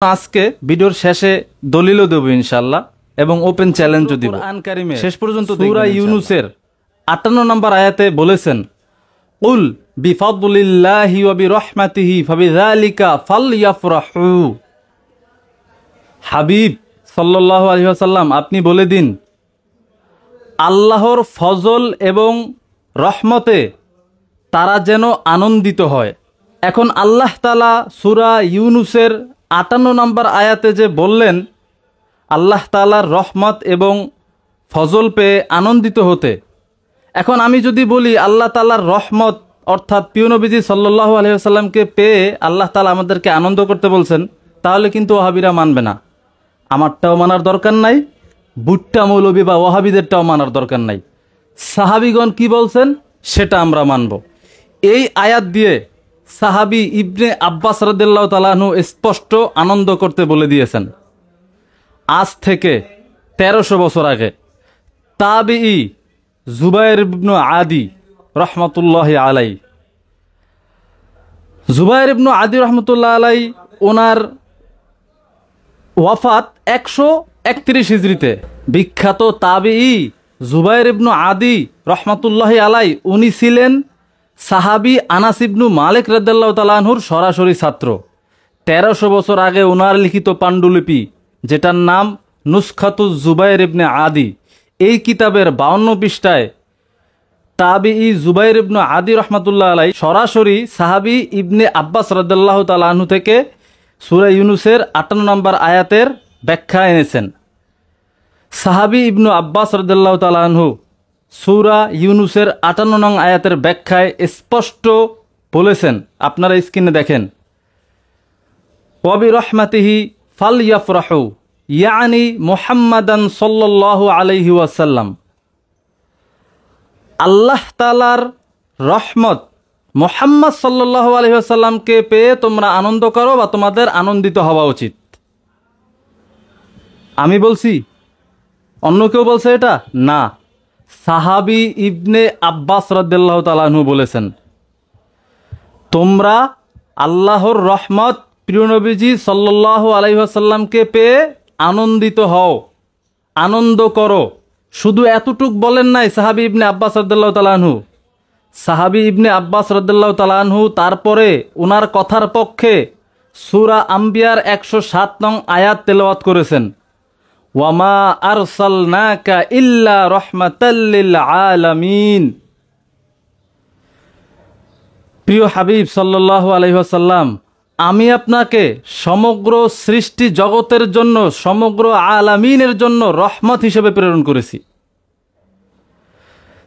আজকে ভিডিওর শেষে দলিলও দেব ইনশাআল্লাহ এবং ওপেন চ্যালেঞ্জও দিব। কোরআন কারীমে শেষ পর্যন্ত সূরা ইউনূসের 58 নম্বর আয়াতে বলেছেন, কুল বিফাদলিল্লাহি ওয়া বিরহমাতিহি ফাবিযালিকা ফালইফরাহু। হাবিব সাল্লাল্লাহু আলাইহি ওয়াসাল্লাম, আপনি বলে দিন, আল্লাহর ফজল এবং রহমতে তারা যেন আনন্দিত হয়। এখন আল্লাহ তাআলা সূরা ইউনূসের 58 নম্বর আয়াতে যে বললেন আল্লাহ তাআলার রহমত এবং ফজল পেয়ে আনন্দিত হতে, এখন আমি যদি বলি আল্লাহ তাআলার রহমত অর্থাৎ প্রিয় নবীজি সাল্লাল্লাহু আলাইহি ওয়াসাল্লামকে পেয়ে আল্লাহ তাআলা আমাদেরকে আনন্দ করতে বলছেন, তাহলে কিন্তু ওয়াহাবিরা মানবে না। আমারটাও মানার দরকার নাই, বুট্টা মৌলবী বা ওয়াহাবিদেরটাও মানার দরকার নাই। সাহাবীগণ কি বলছেন সেটা আমরা মানব। এই আয়াত দিয়ে সাহাবী ইবনে আব্বাস রাদিয়াল্লাহু তাআলা আনহু স্পষ্ট আনন্দ করতে বলে দিয়েছেন। আজ থেকে 1300 বছর আগে তাবিঈ জুবায়ের ইবনে আদি রহমাতুল্লাহি আলাইহি, জুবায়ের ইবনে আদি রহমাতুল্লাহ আলাইহি ওনার ওয়াফাত 131 হিজরিতে। বিখ্যাত তাবিঈ জুবায়ের ইবনে আদি রহমাতুল্লাহি আলাইহি উনি ছিলেন সাহাবী আনাস ইবনে মালিক রাদিয়াল্লাহু তাআলা আনহুর সরাসরি ছাত্র। 1300 বছর আগে ওনার লিখিত পাণ্ডুলিপি, যেটার নাম নুসখাতুজ জুবায়ের ইবনে আদি, এই কিতাবের 52 পৃষ্ঠায় তাবিঈ জুবায়ের ইবনে আদি রহমাতুল্লাহ আলাইহি সরাসরি সাহাবী ইবনে আব্বাস রাদিয়াল্লাহু তাআলা আনহু থেকে সূরা ইউনূসের 58 নম্বর আয়াতের ব্যাখ্যা এনেছেন। সাহাবী ইবনে আব্বাস রাদিয়াল্লাহু তাআলা আনহু সূরা ইউনূসের 58 নং আয়াতের ব্যাখ্যায় স্পষ্ট বলেছেন, আপনারা স্ক্রিনে দেখেন, ওয়া বিরহমাতিহি ফালইফরাহু ইয়ানি মুহাম্মাদান সাল্লাল্লাহু আলাইহি ওয়াসাল্লাম। আল্লাহ তাআলার রহমত মুহাম্মদ সাল্লাল্লাহু আলাইহি ওয়াসাল্লামকে পেয়ে তোমরা আনন্দ করো বা তোমাদের আনন্দিত হওয়া উচিত। আমি বলছি, অন্য কেউ বলছে এটা? না, সাহাবী ইবনে আব্বাস রাদিয়াল্লাহু তাআলা আনহু বলেছেন, তোমরা আল্লাহর রহমত প্রিয় নবীজি সাল্লাল্লাহু আলাইহি ওয়াসাল্লামকে পেয়ে আনন্দিত হও, আনন্দ করো। শুধু এতটুক বলেন নাই সাহাবী ইবনে আব্বাস রাদিয়াল্লাহু তাআলা আনহু। সাহাবী ইবনে আব্বাস রাদিয়াল্লাহু তাআলা আনহু তারপরে ওনার কথার পক্ষে সূরা আম্বিয়ার 107 নং আয়াত তেলাওয়াত করেছেন, ওয়ামা আরসালনাকা ইল্লা রাহমাতাল লিল আলামিন। প্রিয় হাবিব সাল্লাল্লাহু আলাইহি ওয়াসাল্লাম, আমি আপনাকে সমগ্র সৃষ্টি জগতের জন্য, সমগ্র আলামিনের জন্য রহমত হিসেবে প্রেরণ করেছি।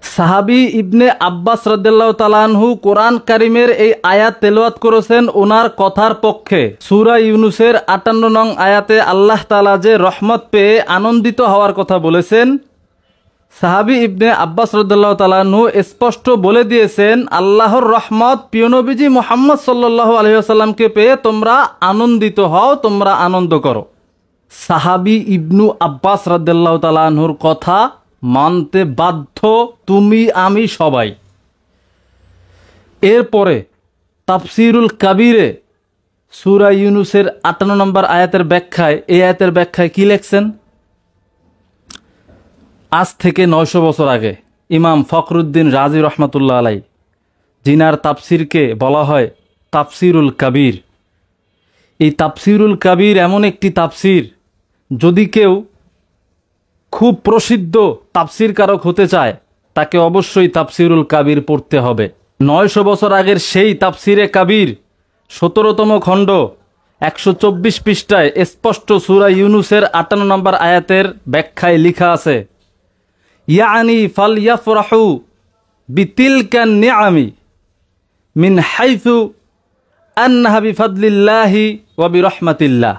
সাহাবী ইবনে আব্বাস রাদিয়াল্লাহু তাআলা আনহু কোরআন কারীমের এই আয়াত তেলাওয়াত করেছেন ওনার কথার পক্ষে। সূরা ইউনূসের 58 নং আয়াতে আল্লাহ তাআলা যে রহমত পেয়ে আনন্দিত হওয়ার কথা বলেছেন, সাহাবী ইবনে আব্বাস রাদিয়াল্লাহু তাআলা আনহু স্পষ্ট বলে দিয়েছেন আল্লাহর রহমত প্রিয় নবীজি মুহাম্মদ সাল্লাল্লাহু আলাইহি ওয়াসাল্লামকে পেয়ে তোমরা আনন্দিত হও, তোমরা আনন্দ করো। সাহাবী ইবনু আব্বাস রাদিয়াল্লাহু তাআলা আনহুর কথা মানতে বাধ্য তুমি আমি সবাই। এরপরে তাফসীরুল কাবীরে সূরা ইউনূসের 58 নম্বর আয়াতের ব্যাখ্যায়, এই আয়াতের ব্যাখ্যায় কি লিখছেন? আজ থেকে 900 বছর আগে ইমাম ফখরুদ্দিন রাজি রহমাতুল্লাহ আলাইহি, জিনার তাফসিরকে বলা হয় তাফসিরুল কাবীর। এই তাফসিরুল কাবীর এমন একটি তাফসির, যদি কেউ খুব প্রসিদ্ধ তাফসির কারক হতে চায় তাকে অবশ্যই তাফসিরুল কাবীর পড়তে হবে। 900 বছর আগের সেই তাফসিরে কাবীর 17তম খণ্ড 124 পৃষ্ঠায় স্পষ্ট সূরা ইউনূসের 58 নম্বর আয়াতের ব্যাখ্যায় লেখা আছে, ইয়ানি ফালইফরাহু বিতিলকা নিআমি মিন হাইথু আন্নাহা বিফাদলিল্লাহি ওয়া বিরহমাতিল্লাহ।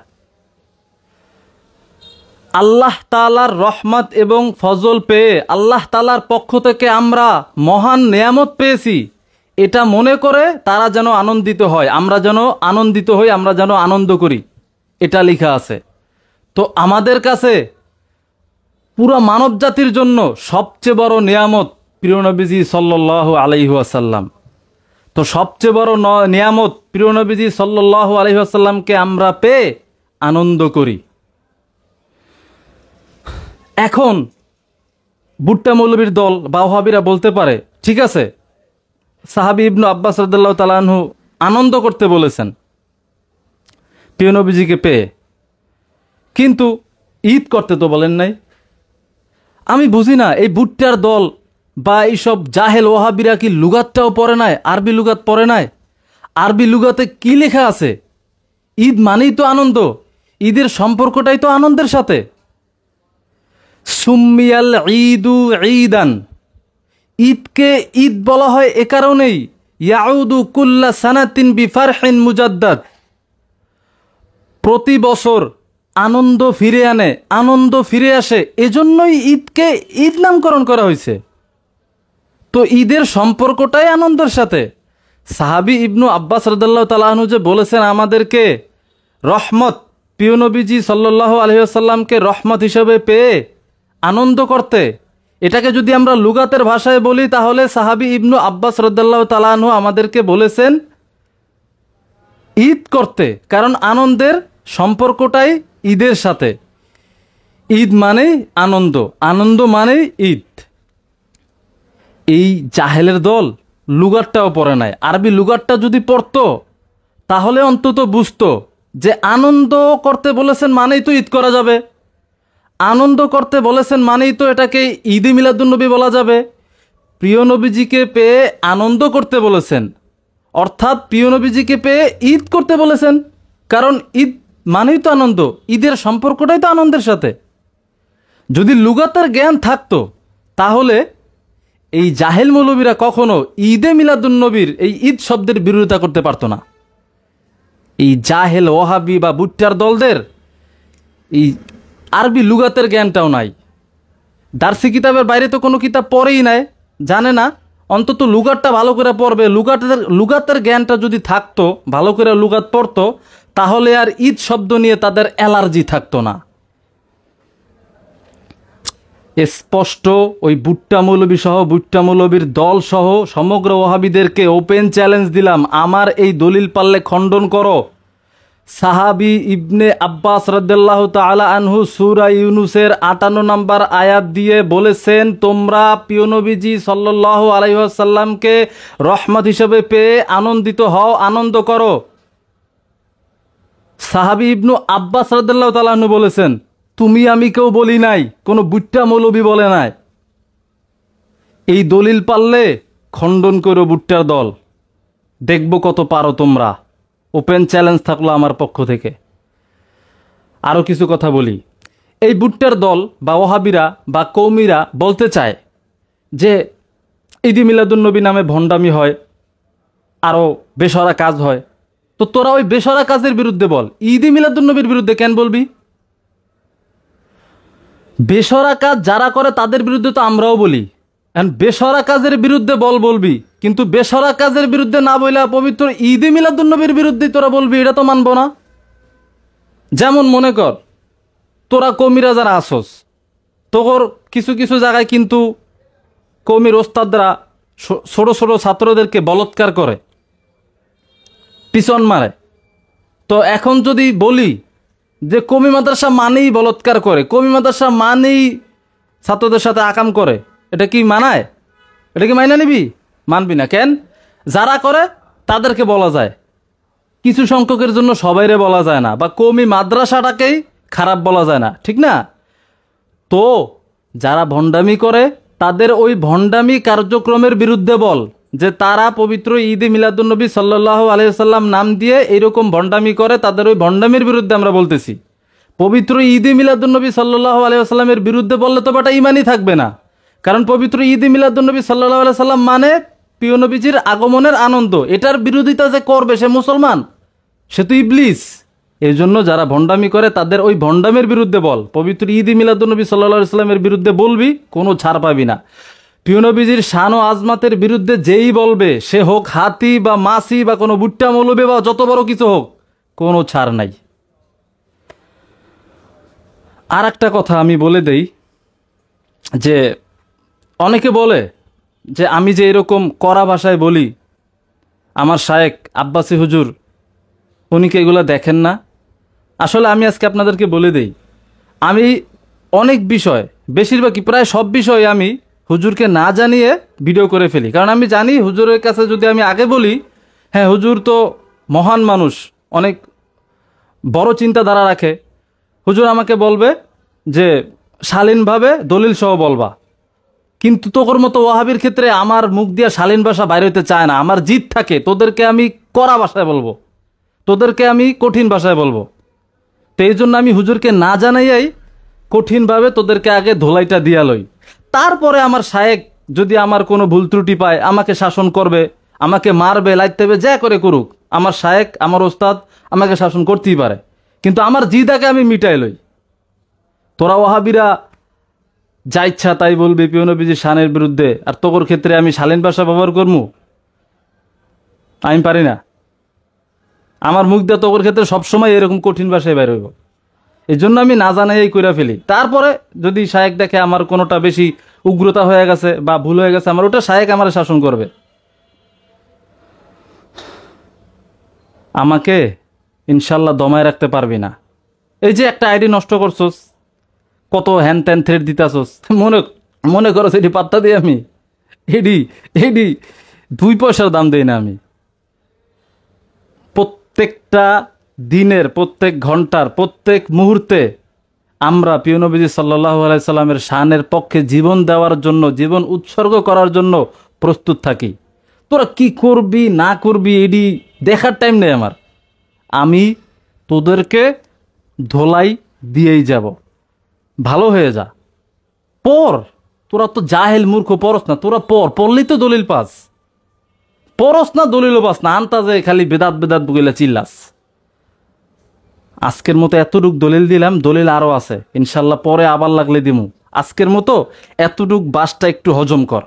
আল্লাহ তাআলার রহমত এবং ফজল পেয়ে আল্লাহ তাআলার পক্ষ থেকে আমরা মহান নিয়ামত পেয়েছি, এটা মনে করে তারা যেন আনন্দিত হয়, আমরা যেন আনন্দিত হই, আমরা যেন আনন্দ করি, এটা লেখা আছে। তো আমাদের কাছে পুরো মানব জাতির জন্য সবচেয়ে বড় নিয়ামত প্রিয় নবীজি সাল্লাল্লাহু আলাইহি ওয়াসাল্লাম। তো সবচেয়ে বড় নিয়ামত প্রিয় নবীজি সাল্লাল্লাহু আলাইহি ওয়াসাল্লামকে আমরা পেয়ে আনন্দ করি। এখন ভুট্টা মৌলবীর দল বা ওহাবিরা বলতে পারে, ঠিক আছে, সাহাবী ইবনু আব্বাস রাদিয়াল্লাহু তাআলা আনহু আনন্দ করতে বলেছেন প্রিয় নবীজিকে পেয়ে, কিন্তু ঈদ করতে তো বলেন নাই। আমি বুঝি না, এই ভুট্টার দল বা এইসব জাহেল ওহাবিরা কি লুগাতটাও পড়ে নাই, আরবি লুগাত পড়ে নাই? আরবি লুগাতে কি লেখা আছে? ঈদ মানেই তো আনন্দ, ঈদের সম্পর্কটাই তো আনন্দের সাথে। সুম্মিয়াল ঈদু ঈদান, ঈদকে ঈদ বলা হয় এ কারণেই, ইয়াউদু কুল্লা সানাতিন বিফারহিন মুজাদ্দাদ, প্রতি বছর আনন্দ ফিরে আনে, আনন্দ ফিরে আসে, এজন্যই ঈদকে ঈদ নামকরণ করা হয়েছে। তো ঈদের সম্পর্কটাই আনন্দের সাথে। সাহাবী ইবনু আব্বাস রাদিয়াল্লাহু তাআলা আনহু যে বলেছেন আমাদেরকে রহমত, প্রিয় নবীজি সাল্লাল্লাহু আলাইহি ওয়াসাল্লামকে রহমত হিসেবে পেয়ে আনন্দ করতে, এটাকে যদি আমরা লুগাতের ভাষায় বলি তাহলে সাহাবী ইবনু আব্বাস রাদিয়াল্লাহু তাআলা আনহু আমাদেরকে বলেছেন ঈদ করতে, কারণ আনন্দের সম্পর্কটাই ঈদের সাথে। ঈদ মানেই আনন্দ, আনন্দ মানেই ঈদ। এই জাহেলের দল লুগাতটাও পড়ে নাই, আরবি লুগাতটা যদি পড়তো তাহলে অন্তত বুঝতো যে আনন্দ করতে বলেছেন মানেই তো ঈদ করা যাবে, আনন্দ করতে বলেছেন মানেই তো এটাকে ঈদে মিলাদুন্নবী বলা যাবে। প্রিয় নবীজিকে পেয়ে আনন্দ করতে বলেছেন, অর্থাৎ প্রিয় নবীজিকে পেয়ে ঈদ করতে বলেছেন, কারণ ঈদ মানেই তো আনন্দ, ঈদের সম্পর্কটাই তো আনন্দের সাথে। যদি লুগাতের জ্ঞান থাকতো তাহলে এই জাহেল মৌলবীরা কখনো ঈদে মিলাদুন্নবীর এই ঈদ শব্দের বিরোধিতা করতে পারতো না। এই জাহেল ওহাবি বা ভুট্টার দলদের এই আরবি লুগাতের জ্ঞানটাও নাই, দার্সি কিতাবের বাইরে তো কোনো কিতাব পড়েই নাই, জানে না, অন্তত লুগাতটা ভালো করে পড়বে। লুগাতের জ্ঞানটা যদি থাকতো, ভালো করে লুগাত পড়তো, তাহলে আর ঈদ শব্দ নিয়ে তাদের অ্যালার্জি থাকতো না। স্পষ্ট ওই ভুট্টা মৌলবী সহ, ভুট্টা মৌলবীর দল সহ সমগ্র ওহাবিদেরকে ওপেন চ্যালেঞ্জ দিলাম, আমার এই দলিল পারলে খণ্ডন করো। সাহাবী ইবনে আব্বাস রাদিয়াল্লাহু তাআলা আনহু সূরা ইউনূসের ৫৮ নম্বর আয়াত দিয়ে বলেছেন, তোমরা প্রিয় নবীজি সাল্লাল্লাহু আলাইহি ওয়াসাল্লামকে রহমত হিসেবে পেয়ে আনন্দিত হও, আনন্দ করো। সাহাবী ইবনু আব্বাস রাদিয়াল্লাহু তাআলা আনহু বলেছেন, তুমি আমি কেউ বলি নাই, কোনো ভুট্টা মৌলবী বলে নাই। এই দলিল পারলে খণ্ডন করো ভুট্টার দল, দেখব কত পারো তোমরা। ওপেন চ্যালেঞ্জ থাকলো আমার পক্ষ থেকে। আরও কিছু কথা বলি। এই ভুট্টার দল বা ওহাবিরা বা কৌমিরা বলতে চায় যে ঈদে মিলাদুন্নবী নামে ভণ্ডামি হয়, আরও বেসরা কাজ হয়। তো তোরা ওই বেসরা কাজের বিরুদ্ধে বল, ঈদে মিলাদুন্নবীর বিরুদ্ধে কেন বলবি? বেসরা কাজ যারা করে তাদের বিরুদ্ধে তো আমরাও বলি, বেসরা কাজের বিরুদ্ধে বলবি, কিন্তু বেসরা কাজের বিরুদ্ধে না বইলা পবিত্র ঈদে মিলাদুন্নবীর বিরুদ্ধে তোরা বলবি, এটা তো মানব না। যেমন মনে কর তোরা কৌমিরা যারা আসস, তোর কিছু কিছু জায়গায় কিন্তু কৌমির ওস্তাদরা ছোট ছোট ছাত্রদেরকে বলৎকার করে, পিছন মারে। তো এখন যদি বলি যে কওমি মাদ্রাসা মানেই বলৎকার করে, কওমি মাদ্রাসা মানেই ছাত্রদের সাথে আকাম করে, এটা কি মানায়? এটা কি মাইনা নিবি? মানবি না। কেন? যারা করে তাদেরকে বলা যায়, কিছু সংখ্যকের জন্য সবাইরে বলা যায় না, বা কওমি মাদ্রাসাটাকেই খারাপ বলা যায় না, ঠিক না? তো যারা ভণ্ডামি করে তাদের ওই ভণ্ডামি কার্যক্রমের বিরুদ্ধে বল, যে তারা পবিত্র ঈদে মিলাদুন্নবী সাল্লাল্লাহু আলাইহি ওয়াসাল্লাম নাম দিয়ে এইরকম ভণ্ডামি করে, তাদের ওই ভণ্ডামির বিরুদ্ধে আমরা বলতেছি। পবিত্র ঈদে মিলাদুন্নবী সাল্লাল্লাহু আলাইহি ওয়াসাল্লামের বিরুদ্ধে বললে তো বাটা ইমানই থাকবে না, কারণ পবিত্র ঈদে মিলাদুন্নবী সাল্লাল্লাহু আলাইহি ওয়াসাল্লাম মানে প্রিয় নবীজির আগমনের আনন্দ। এটার বিরোধিতা যে করবে সে মুসলমান, সে তো ইবলিস। এই জন্য যারা ভণ্ডামি করে তাদের ওই ভণ্ডামের বিরুদ্ধে বল, পবিত্র ঈদে মিলাদুন্নবী সাল্লাল্লাহু আলাইহি ওয়াসাল্লামের বিরুদ্ধে বলবি, কোনো ছাড় পাবি না। প্রিয় নবীজির শান ও আজমাতের বিরুদ্ধে যেই বলবে, সে হোক হাতি বা মাসি বা কোনো বুট্টা মৌলবী বা যত বড় কিছু হোক, কোনো ছাড় নাই। আর একটা কথা আমি বলে দেই, যে অনেকে বলে যে আমি যে এরকম কড়া ভাষায় বলি, আমার শায়েখ আব্বাসী হুজুর উনি কি এগুলো দেখেন না? আসলে আমি আজকে আপনাদেরকে বলে দেই, আমি অনেক বিষয়, বেশিরভাগই প্রায় সব বিষয়ে আমি হুজুরকে না জানিয়ে ভিডিও করে ফেলি। কারণ আমি জানি হুজুরের কাছে যদি আমি আগে বলি, হ্যাঁ হুজুর তো মহান মানুষ, অনেক বড় চিন্তাধারা রাখে, হুজুর আমাকে বলবে যে শালীনভাবে দলিল সহ বলবা। কিন্তু তোর মতো ওয়াহাবির ক্ষেত্রে আমার মুখ দিয়া শালীন ভাষা বাইরে হইতে চায় না, আমার জিদ থাকে তোদেরকে আমি কড়া ভাষায় বলবো, তোদেরকে আমি কঠিন ভাষায় বলবো। তো এই জন্য আমি হুজুরকে না জানাইয়াই কঠিনভাবে তোদেরকে আগে ধোলাইটা দিয়া লই। তারপরে আমার শায়েক যদি আমার কোনো ভুল ত্রুটি পায় আমাকে শাসন করবে, আমাকে মারবে, লাইতে হবে, যা করে করুক, আমার শায়েক আমার ওস্তাদ আমাকে শাসন করতেই পারে, কিন্তু আমার জিদাকে আমি মিটাই লই। তোরা ওয়াহাবিরা যা ইচ্ছা তাই বলবি প্রিয় নবীজি শানের বিরুদ্ধে, আর তোর ক্ষেত্রে আমি শালীন ভাষা ব্যবহার করবো? আমি পারি না। আমার মুখ দিয়ে তোর ক্ষেত্রে সবসময় এরকম কঠিন ভাষায় বের হইব। এই জন্য আমি না জানাই কইরা ফেলি। তারপরে যদি শায়েক দেখে আমার কোনোটা বেশি উগ্রতা হয়ে গেছে বা ভুল হয়ে গেছে, আমার ওটা শায়েক আমার শাসন করবে। আমাকে ইনশাল্লাহ দমায় রাখতে পারবি না। এই যে একটা আইডি নষ্ট করছোস, কত হ্যান ত্যান থ্রেড দিতাছোস, মনে মনে করো সেটি পাত্তা দিই আমি? এডি এডি 2 পয়সার দাম দেই না আমি। প্রত্যেকটা দিনের, প্রত্যেক ঘন্টার, প্রত্যেক মুহূর্তে আমরা প্রিয় নবীজি সাল্লাল্লাহু আলাইহি সাল্লামের শানের পক্ষে জীবন দেওয়ার জন্য, জীবন উৎসর্গ করার জন্য প্রস্তুত থাকি। তোরা কি করবি না করবি এডি দেখার টাইম নেই আমার। আমি তোদেরকে ধোলাই দিয়েই যাব। ভালো হয়ে যা, পর। তোরা তো জাহেল মূর্খ, পড়স না। তোরা পড়লেই তো দলিল পাস, পড়স না দলিলও পাস না, আন্তাজে খালি বেদাত বেদাত বইলা চিল্লাস। আজকের মতো এতটুক দলিল দিলাম, দলিল আরো আছে ইনশাল্লাহ, পরে আবার লাগলে দিমু। আজকের মতো এতটুক বাসটা একটু হজম কর।